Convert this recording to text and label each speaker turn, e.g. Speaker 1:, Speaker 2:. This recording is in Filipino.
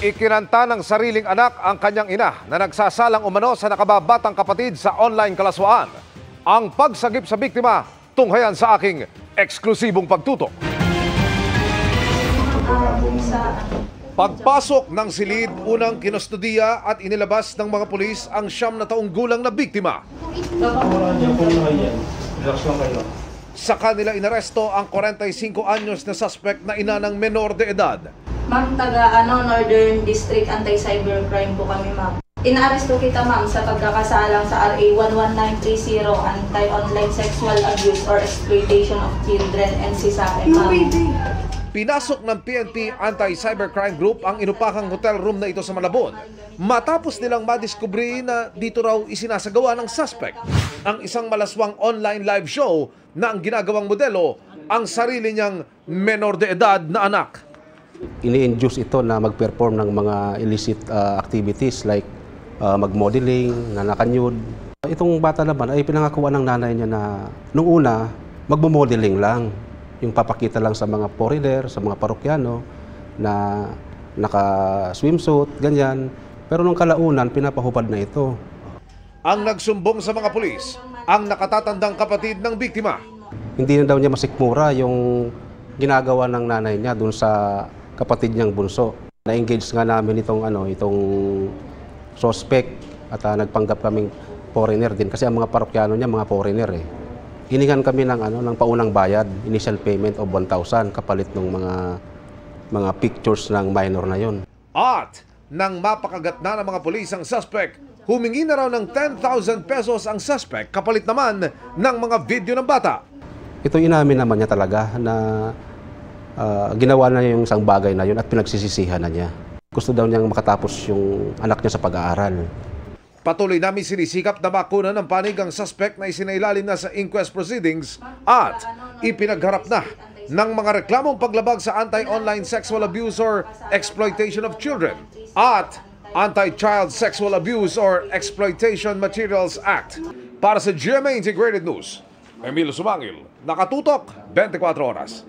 Speaker 1: Ikinanta ng sariling anak ang kanyang ina na nagsasalang umano sa nakababatang kapatid sa online kalaswaan. Ang pagsagip sa biktima, tunghayan sa aking eksklusibong pagtutok. Pagpasok ng silid, unang kinustudiya at inilabas ng mga pulis ang 9 na taong gulang na biktima. Sa kanila inaresto ang 45 anyos na suspect na ina ng menor de edad.
Speaker 2: Ma'am, taga Northern District Anti-Cybercrime po kami, ma'am. Inaaresto kita, ma'am, sa pagkakasalang sa RA 11930, Anti-Online Sexual Abuse or Exploitation of Children and Sisake, ma'am.
Speaker 1: Pinasok ng PNP Anti-Cybercrime Group ang inupakang hotel room na ito sa Malabon matapos nilang madiskubre na dito raw isinasagawa ng suspect ang isang malaswang online live show na ang ginagawang modelo ang sarili niyang menor de edad na anak.
Speaker 3: Ini-induce ito na mag-perform ng mga illicit activities like mag-modeling, nanakanyud. Itong bata naman ay pinangakuan ng nanay niya na nung una magmo-modeling lang. Yung papakita lang sa mga foreigner, sa mga parokyano na naka-swimsuit, ganyan. Pero nung kalaunan, pinapahubad na ito.
Speaker 1: Ang nagsumbong sa mga pulis, ang nakatatandang kapatid ng biktima.
Speaker 3: Hindi na daw niya masikmura yung ginagawa ng nanay niya dun sa kapatid niyang bunso. Na-engage nga namin itong suspect at nagpanggap kaming foreigner din kasi ang mga parokyano niya mga foreigner eh. Hiningan kami ng paunang bayad, initial payment of 1,000 kapalit ng mga pictures ng minor na yon.
Speaker 1: At nang mapakagat na ng mga pulis ang suspect, humingi na raw ng 10,000 pesos ang suspect kapalit naman ng mga video ng bata.
Speaker 3: Ito inamin naman niya talaga na ginawa na niya yung isang bagay na yun at pinagsisisihan na niya. Gusto daw niyang makatapos yung anak niya sa pag-aaral.
Speaker 1: Patuloy namin sinisikap na makunan ng panig ang suspect na isinailalim na sa inquest proceedings at ipinagharap na ng mga reklamong paglabag sa Anti-Online Sexual Abuse or Exploitation of Children at Anti-Child Sexual Abuse or Exploitation Materials Act. Para sa GMA Integrated News, Emilio Sumangil, nakatutok 24 oras.